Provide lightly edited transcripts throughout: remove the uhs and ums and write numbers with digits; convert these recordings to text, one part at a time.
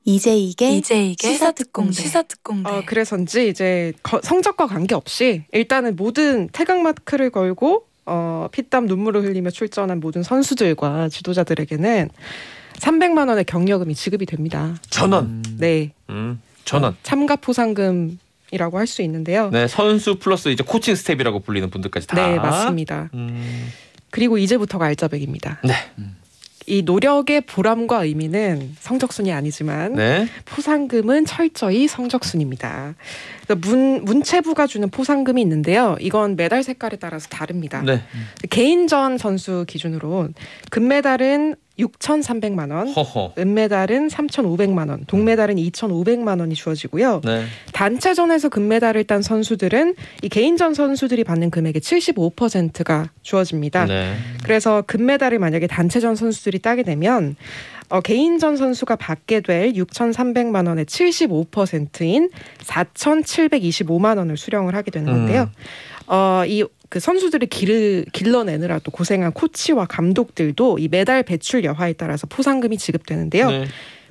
이제 이게 시사특공대. 그래서인지 이제 성적과 관계없이 일단은 모든 태극 마크를 걸고 피땀 눈물을 흘리며 출전한 모든 선수들과 지도자들에게는 300만 원의 경력금이 지급이 됩니다. 전원. 네. 전원. 참가 포상금이라고 할 수 있는데요. 네, 선수 플러스 이제 코칭 스텝이라고 불리는 분들까지 다. 네, 맞습니다. 그리고 이제부터가 알짜배기입니다. 네. 이 노력의 보람과 의미는 성적순이 아니지만 네. 포상금은 철저히 성적순입니다. 문체부가 주는 포상금이 있는데요. 이건 메달 색깔에 따라서 다릅니다. 네. 개인전 선수 기준으로 금메달은 6,300만 원, 허허. 은메달은 3,500만 원, 동메달은 2,500만 원이 주어지고요. 네. 단체전에서 금메달을 딴 선수들은 이 개인전 선수들이 받는 금액의 75%가 주어집니다. 네. 그래서 금메달을 만약에 단체전 선수들이 따게 되면 개인전 선수가 받게 될 6,300만 원의 75%인 4,725만 원을 수령을 하게 되는 건데요. 그 선수들이 길러내느라 또 고생한 코치와 감독들도 이 메달 배출 여하에 따라서 포상금이 지급되는데요. 네.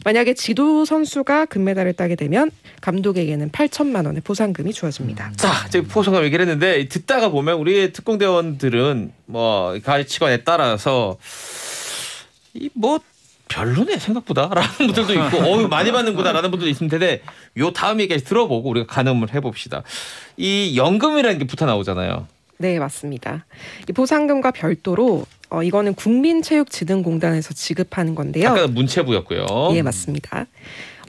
만약에 지도 선수가 금메달을 따게 되면 감독에게는 8천만 원의 포상금이 주어집니다. 자, 제가 포상금 얘기를 했는데 듣다가 보면 우리 특공대원들은 뭐 가치관에 따라서 별로네 생각보다라는 분들도 있고 많이 받는구나라는 분들도 있을 텐데 요 다음 얘기까지 들어보고 우리가 가늠을 해봅시다. 이 연금이라는 게 붙어 나오잖아요. 네, 맞습니다. 이 포상금과 별도로 이거는 국민체육진흥공단에서 지급하는 건데요. 아까 문체부였고요. 예, 맞습니다.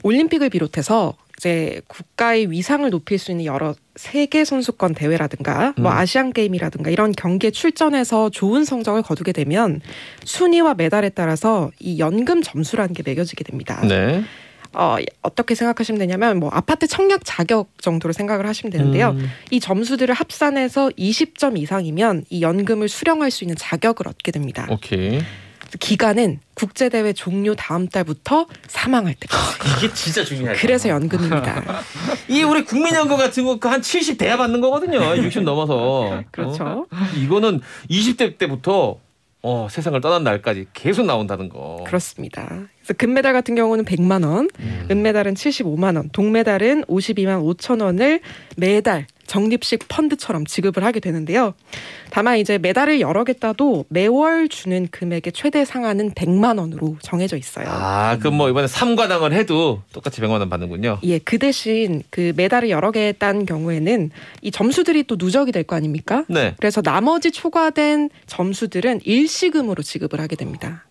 올림픽을 비롯해서 이제 국가의 위상을 높일 수 있는 여러 세계 선수권 대회라든가 아시안 게임이라든가 이런 경기에 출전해서 좋은 성적을 거두게 되면 순위와 메달에 따라서 이 연금 점수라는 게 매겨지게 됩니다. 네. 어떻게 생각하시면 되냐면 아파트 청약 자격 정도로 생각을 하시면 되는데요. 이 점수들을 합산해서 20점 이상이면 이 연금을 수령할 수 있는 자격을 얻게 됩니다. 오케이. 기간은 국제대회 종료 다음 달부터 사망할 때까지. 이게 진짜 중요하죠. 그래서 연금입니다. 이 우리 국민연금 같은 거 한 70 돼야 받는 거거든요. 60 넘어서. 그렇죠. 이거는 20대 때부터 세상을 떠난 날까지 계속 나온다는 거. 그렇습니다. 그래서 금메달 같은 경우는 100만 원, 은메달은 75만 원, 동메달은 52만 5천 원을 매달 적립식 펀드처럼 지급을 하게 되는데요. 다만 이제 메달을 여러 개 따도 매월 주는 금액의 최대 상한은 100만 원으로 정해져 있어요. 그럼 이번에 3관왕을 해도 똑같이 100만 원 받는군요. 예, 그 대신 그 메달을 여러 개 딴 경우에는 이 점수들이 또 누적이 될 거 아닙니까? 네. 그래서 나머지 초과된 점수들은 일시금으로 지급을 하게 됩니다.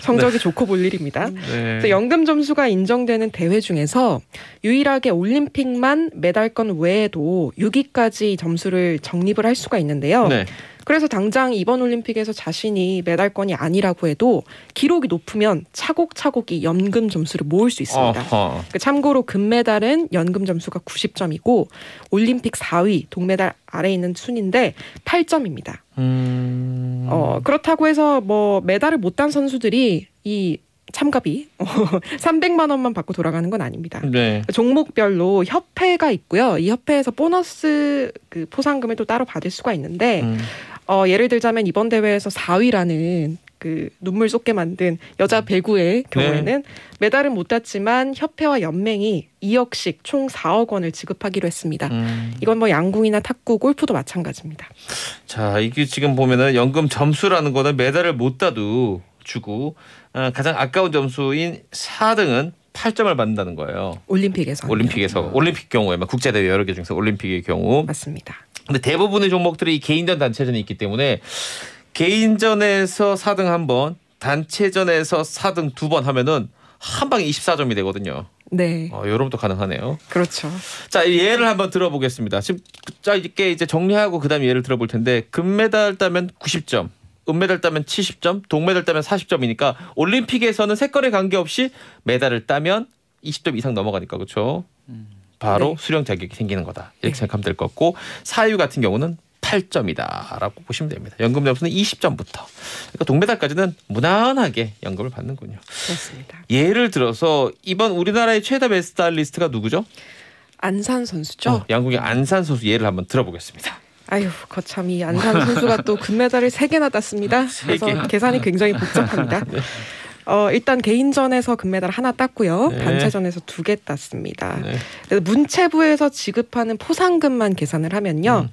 성적이 좋고 볼 일입니다. 네. 그래서 연금 점수가 인정되는 대회 중에서 유일하게 올림픽만 메달권 외에도 6위까지 점수를 적립을 할 수가 있는데요. 네. 그래서 당장 이번 올림픽에서 자신이 메달권이 아니라고 해도 기록이 높으면 차곡차곡 이 연금 점수를 모을 수 있습니다. 참고로 금메달은 연금 점수가 90점이고 올림픽 4위 동메달 아래에 있는 순인데 8점입니다. 그렇다고 해서 메달을 못 딴 선수들이 이 참가비 300만 원만 받고 돌아가는 건 아닙니다. 네. 종목별로 협회가 있고요. 이 협회에서 보너스 그 포상금을 또 따로 받을 수가 있는데 예를 들자면 이번 대회에서 4위라는 그 눈물 쏟게 만든 여자 배구의 경우에는 메달은 못 땄지만 협회와 연맹이 2억씩 총 4억 원을 지급하기로 했습니다. 이건 양궁이나 탁구, 골프도 마찬가지입니다. 자, 이게 지금 보면은 연금 점수라는 거는 메달을 못 따도 주고 가장 아까운 점수인 4등은 8점을 받는다는 거예요. 올림픽에서. 올림픽 경우에 국제대회 여러 개 중에서 올림픽의 경우. 맞습니다. 근데 대부분의 종목들이 개인전, 단체전이 있기 때문에 개인전에서 4등 한 번, 단체전에서 4등 2번 하면은 한 방에 24점이 되거든요. 네. 여러분도 가능하네요. 그렇죠. 자, 예를 한번 들어보겠습니다. 지금 짧게 이제 정리하고 그다음 예를 들어볼 텐데 금메달 따면 90점. 은메달 따면 70점, 동메달 따면 40점이니까 올림픽에서는 색깔에 관계없이 메달을 따면 20점 이상 넘어가니까 그렇죠. 바로 수령 자격이 생기는 거다. 이렇게 생각하면 될 것 같고 4위 같은 경우는 8점이다라고 보시면 됩니다. 연금 점수는 20점부터. 그러니까 동메달까지는 무난하게 연금을 받는군요. 그렇습니다. 예를 들어서 이번 우리나라의 최다 메달리스트가 누구죠? 안산 선수죠. 양궁의 안산 선수 예를 한번 들어보겠습니다. 아유, 거참 이 안산 선수가 또 금메달을 3개나 땄습니다. 그래서 계산이 굉장히 복잡합니다. 일단 개인전에서 금메달 하나 땄고요. 네. 단체전에서 2개 땄습니다. 네. 그래서 문체부에서 지급하는 포상금만 계산을 하면요.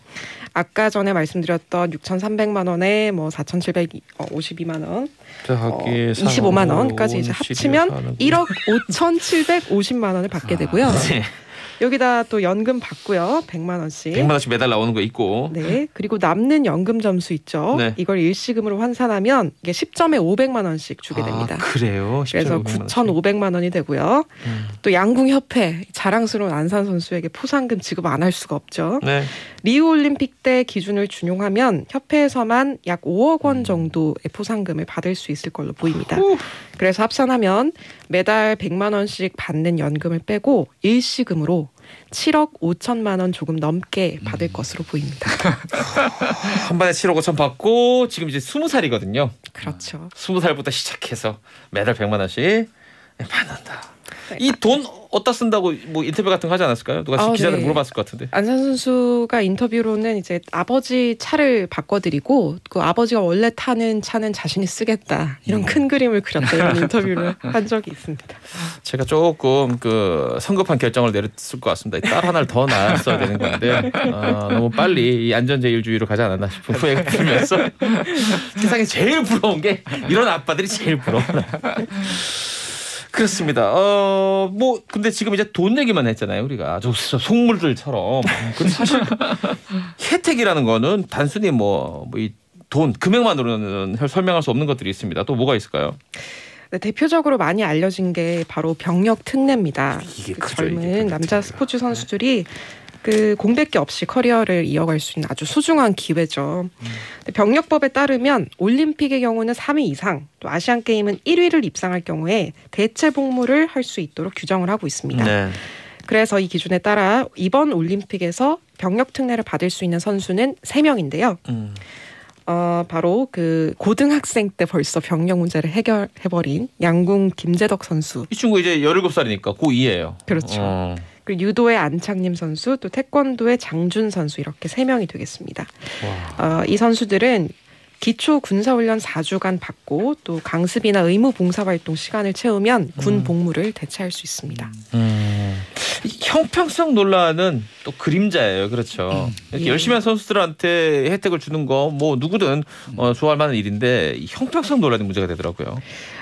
아까 전에 말씀드렸던 6,300만 원에 뭐 4,752만 원, 25만 원까지 이제 합치면 1억 5,750만 원을 받게 되고요. 네. 여기다 또 연금 받고요. 100만 원씩. 100만 원씩 매달 나오는 거 있고. 네. 그리고 남는 연금 점수 있죠. 네. 이걸 일시금으로 환산하면 이게 10점에 500만 원씩 주게 됩니다. 그래요? 그래서 9,500만 원이 되고요. 또 양궁협회 자랑스러운 안산 선수에게 포상금 지급 안 할 수가 없죠. 네. 리우올림픽 때 기준을 준용하면 협회에서만 약 5억 원 정도의 포상금을 받을 수 있을 걸로 보입니다. 그래서 합산하면 매달 100만 원씩 받는 연금을 빼고 일시금으로 7억 5천만 원 조금 넘게 받을 것으로 보입니다. 한 번에 7억 5천 받고 지금 이제 20살이거든요. 그렇죠. 20살부터 시작해서 매달 100만 원씩 받는다. 이 돈 어디다 쓴다고 뭐 인터뷰 같은 거 하지 않았을까요? 누가 기자들 물어봤을 것 같은데. 안산 선수가 인터뷰로는 이제 아버지 차를 바꿔드리고 그 아버지가 원래 타는 차는 자신이 쓰겠다 이런 큰 그림을 그렸다 이런 인터뷰를 한 적이 있습니다. 제가 조금 그 성급한 결정을 내렸을 것 같습니다. 딸 하나를 더 낳았어야 되는 건데 너무 빨리 이 안전제일주의로 가지 않았나 싶은 후회가 들면서 세상에 제일 부러운 게 이런 아빠들이 제일 부러워. 그렇습니다. 뭐 근데 지금 이제 돈 내기만 했잖아요. 우리가 아주 속물들처럼. 근데 사실 혜택이라는 거는 단순히 이 돈 금액만으로는 설명할 수 없는 것들이 있습니다. 또 뭐가 있을까요? 네, 대표적으로 많이 알려진 게 바로 병역 특례입니다. 이게 그 젊은 남자 스포츠 선수들이 그 공백기 없이 커리어를 이어갈 수 있는 아주 소중한 기회죠. 병역법에 따르면 올림픽의 경우는 3위 이상, 또 아시안 게임은 1위를 입상할 경우에 대체 복무를 할 수 있도록 규정을 하고 있습니다. 네. 그래서 이 기준에 따라 이번 올림픽에서 병역 특례를 받을 수 있는 선수는 3명인데요. 바로 그 고등학생 때 벌써 병역 문제를 해결해버린 양궁 김재덕 선수. 이 친구 이제 17살이니까 고2예요. 그렇죠. 그리고 유도의 안창림 선수, 또 태권도의 장준 선수 이렇게 3명이 되겠습니다. 이 선수들은 기초 군사훈련 4주간 받고 또 강습이나 의무 봉사활동 시간을 채우면 군 복무를 대체할 수 있습니다. 형평성 논란은 또 그림자예요. 그렇죠. 이렇게 열심히 한 선수들한테 혜택을 주는 거 뭐 누구든 좋아할 만한 일인데 이 형평성 논란이 문제가 되더라고요.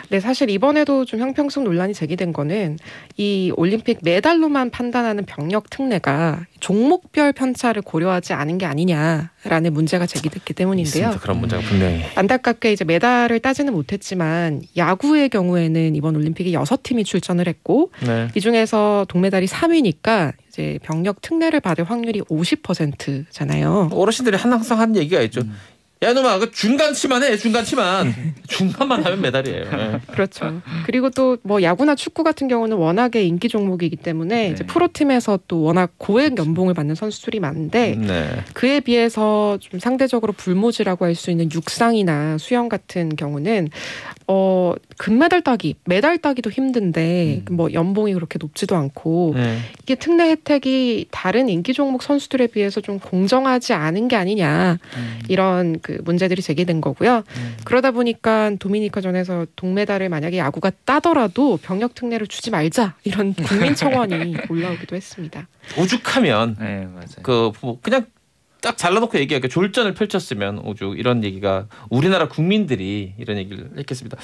네, 사실 이번에도 좀 형평성 논란이 제기된 거는 이 올림픽 메달로만 판단하는 병역 특례가 종목별 편차를 고려하지 않은 게 아니냐라는 문제가 제기됐기 때문인데요. 있습니다. 그런 문제가 분명히. 안타깝게 이제 메달을 따지는 못했지만 야구의 경우에는 이번 올림픽에 6팀이 출전을 했고 네. 이 중에서 동메달이 3위니까 이제 병역 특례를 받을 확률이 50%잖아요. 어르신들이 항상 하는 얘기가 있죠. 야 놈아 그 중간치만 해. 중간만 하면 메달이에요. 네. 그렇죠. 그리고 또 뭐 야구나 축구 같은 경우는 워낙에 인기 종목이기 때문에 이제 프로팀에서 또 워낙 고액 연봉을 받는 선수들이 많은데 그에 비해서 좀 상대적으로 불모지라고 할 수 있는 육상이나 수영 같은 경우는 금메달 따기, 메달 따기도 힘든데 뭐 연봉이 그렇게 높지도 않고 이게 특례 혜택이 다른 인기 종목 선수들에 비해서 좀 공정하지 않은 게 아니냐 이런 그 문제들이 제기된 거고요. 그러다 보니까 도미니카전에서 동메달을 만약에 야구가 따더라도 병역 특례를 주지 말자 이런 국민 청원이 올라오기도 했습니다. 오죽하면 그냥 딱 잘라놓고 얘기하니까 졸전을 펼쳤으면 오죽 이런 얘기가 우리나라 국민들이 이런 얘기를 했겠습니다.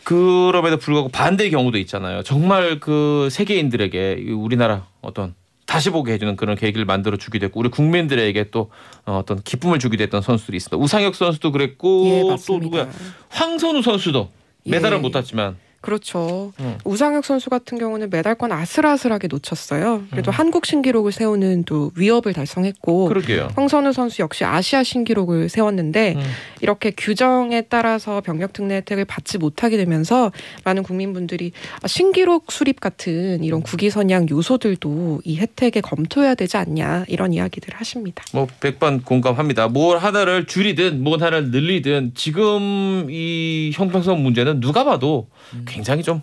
그럼에도 불구하고 반대의 경우도 있잖아요. 정말 그 세계인들에게 우리나라 어떤 다시 보게 해주는 그런 계기를 만들어 주기도 했고 우리 국민들에게 또 어떤 기쁨을 주기도 했던 선수들이 있습니다. 우상혁 선수도 그랬고 또 누구야? 황선우 선수도 메달을 못 땄지만 그렇죠. 우상혁 선수 같은 경우는 메달권 아슬아슬하게 놓쳤어요. 그래도 한국 신기록을 세우는 또 위협을 달성했고 그러게요. 황선우 선수 역시 아시아 신기록을 세웠는데 이렇게 규정에 따라서 병역 특례 혜택을 받지 못하게 되면서 많은 국민분들이 신기록 수립 같은 이런 국위선양 요소들도 이 혜택에 검토해야 되지 않냐 이런 이야기들을 하십니다. 뭐 100번 공감합니다. 뭘 하나를 줄이든 뭘 하나를 늘리든 지금 이 형평성 문제는 누가 봐도 굉장히 좀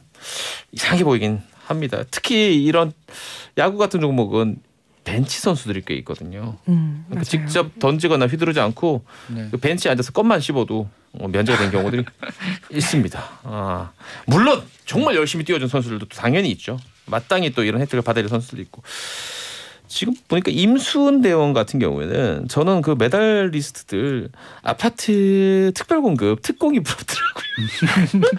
이상해 보이긴 합니다. 특히 이런 야구 같은 종목은 벤치 선수들이 꽤 있거든요. 그러니까 직접 던지거나 휘두르지 않고 그 벤치에 앉아서 껌만 씹어도 면제가 된 경우들이 있습니다. 물론 정말 열심히 뛰어준 선수들도 당연히 있죠. 마땅히 또 이런 혜택을 받아야 될 선수들도 있고. 지금 보니까 임수은 대원 같은 경우에는 저는 그 메달리스트들 아파트 특별공급 특공이 부럽더라고요.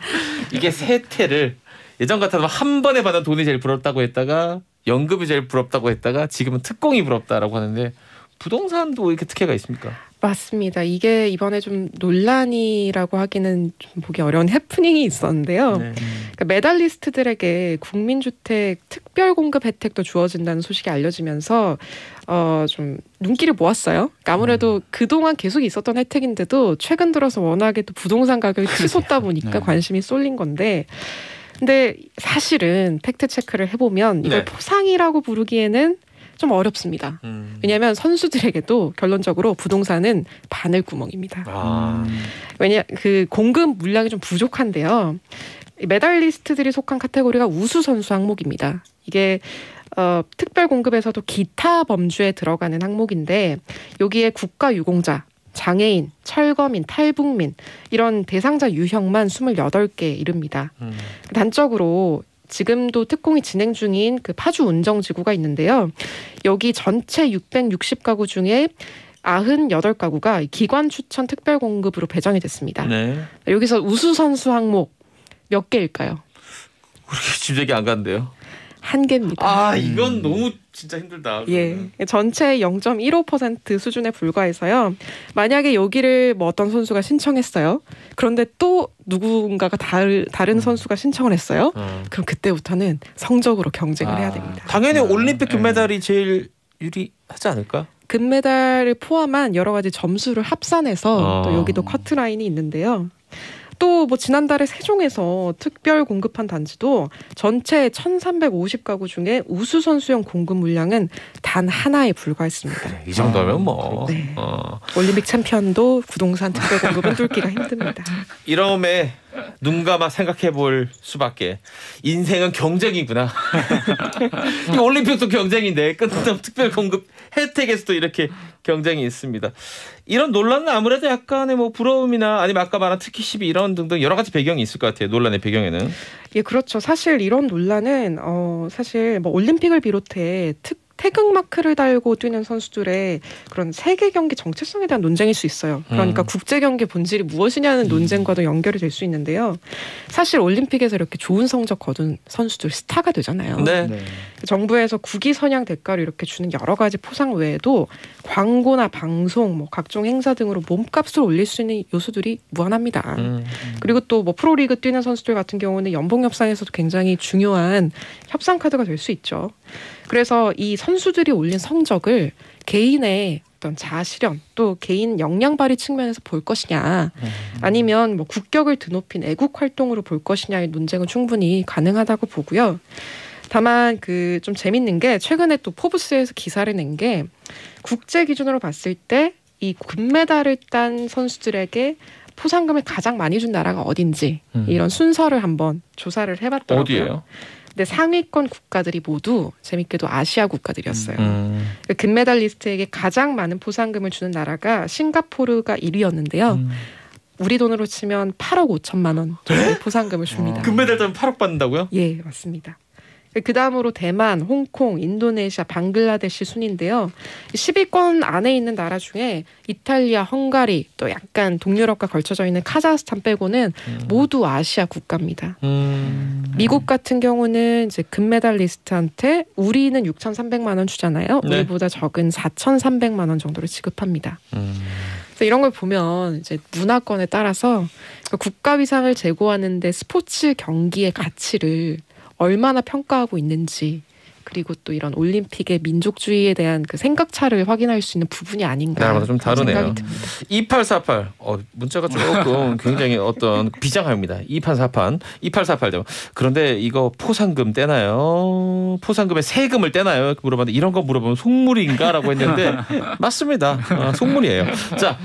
이게 세태를 예전 같아도 한 번에 받은 돈이 제일 부럽다고 했다가 연금이 제일 부럽다고 했다가 지금은 특공이 부럽다라고 하는데 부동산도 이렇게 특혜가 있습니까? 맞습니다. 이게 이번에 좀 논란이라고 하기는 좀 보기 어려운 해프닝이 있었는데요. 네. 그러니까 메달리스트들에게 국민주택 특별공급 혜택도 주어진다는 소식이 알려지면서 좀 눈길을 모았어요. 그러니까 아무래도 그동안 계속 있었던 혜택인데도 최근 들어서 워낙에 또 부동산 가격이 치솟다 보니까 관심이 쏠린 건데 근데 사실은 팩트 체크를 해보면 이걸 포상이라고 부르기에는 좀 어렵습니다. 왜냐하면 선수들에게도 결론적으로 부동산은 바늘구멍입니다. 왜냐 그 공급 물량이 좀 부족한데요. 메달리스트들이 속한 카테고리가 우수 선수 항목입니다. 이게 특별 공급에서도 기타 범주에 들어가는 항목인데 여기에 국가 유공자, 장애인, 철거민, 탈북민 이런 대상자 유형만 28개 이릅니다. 단적으로 지금도 특공이 진행 중인 그 파주 운정지구가 있는데요. 여기 전체 660가구 중에 98가구가 기관 추천 특별 공급으로 배정이 됐습니다. 네. 여기서 우수 선수 항목 몇 개일까요? 우리 집적이 안 간대요. 1개입니다. 이건 너무 진짜 힘들다. 예, 전체 0.15% 수준에 불과해서요. 만약에 여기를 뭐 어떤 선수가 신청했어요. 그런데 또 누군가가 다른 선수가 신청을 했어요. 그럼 그때부터는 성적으로 경쟁을 해야 됩니다. 당연히 올림픽 금메달이 제일 유리하지 않을까? 금메달을 포함한 여러 가지 점수를 합산해서 또 여기도 커트라인이 있는데요. 또 뭐 지난달에 세종에서 특별 공급한 단지도 전체 1,350가구 중에 우수 선수용 공급 물량은 단 하나에 불과했습니다. 그래, 이 정도면 뭐 네. 올림픽 챔피언도 부동산 특별 공급은 뚫기가 힘듭니다. 이러면 눈 감아 생각해 볼 수밖에. 인생은 경쟁이구나. 이 올림픽도 경쟁인데 끝없는 특별 공급 혜택에서도 이렇게 경쟁이 있습니다. 이런 논란은 아무래도 약간의 뭐 부러움이나 아니면 아까 말한 특히 시비 이런 등등 여러 가지 배경이 있을 것 같아요. 논란의 배경에는. 예, 그렇죠. 사실 이런 논란은 사실 뭐 올림픽을 비롯해 태극마크를 달고 뛰는 선수들의 그런 세계 경기 정체성에 대한 논쟁일 수 있어요. 그러니까 국제 경기 본질이 무엇이냐는 논쟁과도 연결이 될 수 있는데요. 사실 올림픽에서 이렇게 좋은 성적 거둔 선수들 스타가 되잖아요. 네. 정부에서 국위 선양 대가로 이렇게 주는 여러 가지 포상 외에도 광고나 방송, 뭐 각종 행사 등으로 몸값을 올릴 수 있는 요소들이 무한합니다. 그리고 또 뭐 프로리그 뛰는 선수들 같은 경우는 연봉 협상에서도 굉장히 중요한 협상 카드가 될 수 있죠. 그래서 이 선수들이 올린 성적을 개인의 어떤 자아실현 또 개인 역량 발휘 측면에서 볼 것이냐 아니면 뭐 국격을 드높인 애국 활동으로 볼 것이냐의 논쟁은 충분히 가능하다고 보고요. 다만 그 좀 재밌는 게 최근에 또 포브스에서 기사를 낸 게 국제 기준으로 봤을 때 이 금메달을 딴 선수들에게 포상금을 가장 많이 준 나라가 어딘지 이런 순서를 한번 조사를 해봤더라고요. 어디예요? 근데 상위권 국가들이 모두 재밌게도 아시아 국가들이었어요. 금메달리스트에게 가장 많은 포상금을 주는 나라가 싱가포르가 1위였는데요. 우리 돈으로 치면 8억 5천만 원 포상금을 줍니다. 금메달 따면 8억 받는다고요? 예, 맞습니다. 그 다음으로 대만, 홍콩, 인도네시아, 방글라데시 순인데요. 10위권 안에 있는 나라 중에 이탈리아, 헝가리, 또 약간 동유럽과 걸쳐져 있는 카자흐스탄 빼고는 모두 아시아 국가입니다. 미국 같은 경우는 이제 금메달리스트한테 우리는 6,300만 원 주잖아요. 네. 우리보다 적은 4,300만 원 정도를 지급합니다. 그래서 이런 걸 보면 이제 문화권에 따라서 국가 위상을 제고하는데 스포츠 경기의 가치를 얼마나 평가하고 있는지 그리고 또 이런 올림픽의 민족주의에 대한 그 생각차를 확인할 수 있는 부분이 아닌가. 나라마다 좀 다르네요. 2848 문자가 조금 굉장히 어떤 비장합니다. 2848 그런데 이거 포상금 떼나요? 포상금에 세금을 떼나요? 물어봤는데 이런 거 물어보면 속물인가라고 했는데 맞습니다. 속물이에요. 자,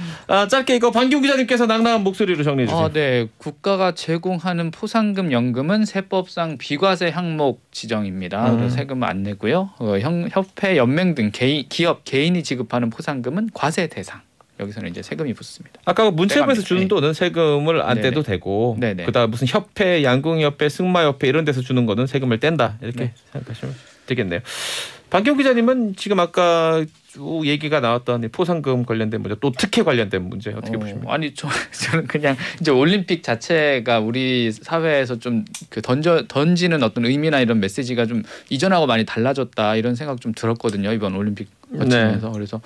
짧게 이거 반기웅 기자님께서 낭낭한 목소리로 정리해 주세요. 네, 국가가 제공하는 포상금 연금은 세법상 비과세 항목 지정입니다. 그래서 세금 안 내고요. 협회, 연맹 등 기업, 개인이 지급하는 포상금은 과세 대상. 여기서는 이제 세금이 붙습니다. 아까 문체부에서 주는 돈은 세금을 안 떼도 되고, 그다음 무슨 협회, 양궁협회, 승마협회 이런 데서 주는 거는 세금을 뗀다 이렇게 생각하시면 되겠네요. 박경 기자님은 지금 아까 쭉 얘기가 나왔던 포상금 관련된 문제, 또 특혜 관련된 문제 어떻게 보십니까? 아니 저는 그냥 이제 올림픽 자체가 우리 사회에서 좀 그 던지는 어떤 의미나 이런 메시지가 좀 이전하고 많이 달라졌다 이런 생각 좀 들었거든요. 이번 올림픽 거치면서. 그래서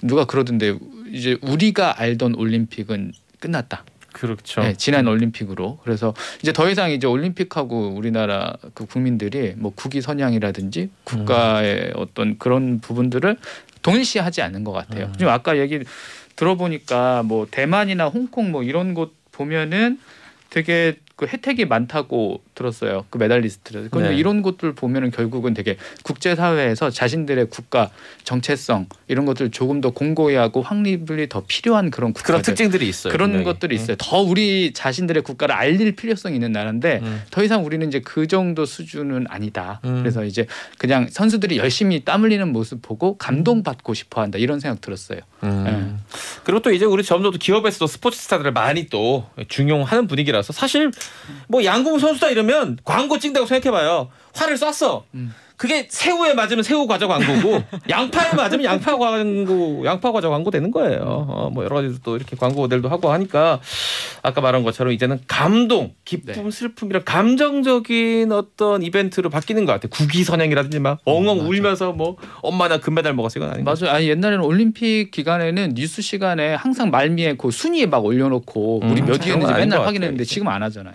누가 그러던데 이제 우리가 알던 올림픽은 끝났다. 그렇죠. 네, 지난 올림픽으로. 그래서 이제 더 이상 이제 올림픽하고 우리나라 그 국민들이 뭐 국위 선양이라든지 국가의 어떤 그런 부분들을 동일시하지 않는 것 같아요. 지금 아까 얘기 들어보니까 뭐 대만이나 홍콩 뭐 이런 곳 보면은 되게 그 혜택이 많다고 들었어요. 그 메달리스트들. 그런데 이런 것들 보면은 결국은 되게 국제사회에서 자신들의 국가 정체성 이런 것들 조금 더 공고히 하고 확립이 더 필요한 그런 국가들. 그런 특징들이 있어요. 그런 분명히. 것들이 있어요. 더 우리 자신들의 국가를 알릴 필요성이 있는 나라인데 더 이상 우리는 이제 그 정도 수준은 아니다. 그래서 이제 그냥 선수들이 열심히 땀 흘리는 모습 보고 감동받고 싶어한다 이런 생각 들었어요. 그리고 또 이제 우리 점점 기업에서도 스포츠 스타들을 많이 또 중용하는 분위기라서 사실 뭐 양궁 선수다 이러면 광고 찍는다고 생각해봐요. 활을 쐈어. 그게 새우에 맞으면 새우 과자 광고고 양파에 맞으면 양파 과자 광고 되는 거예요. 뭐 여러 가지 또 이렇게 광고 모델도 하고 하니까 아까 말한 것처럼 이제는 감동, 기쁨, 슬픔 이런 감정적인 어떤 이벤트로 바뀌는 것 같아요. 국위선양이라든지 막 엉엉 울면서 뭐 엄마 나 금메달 먹었어 이건 아닌 거 맞아요. 아니 옛날에는 올림픽 기간에는 뉴스 시간에 항상 말미에 그 순위에 막 올려놓고 우리 몇 위였는지 맨날 확인했는데 지금 안 하잖아요.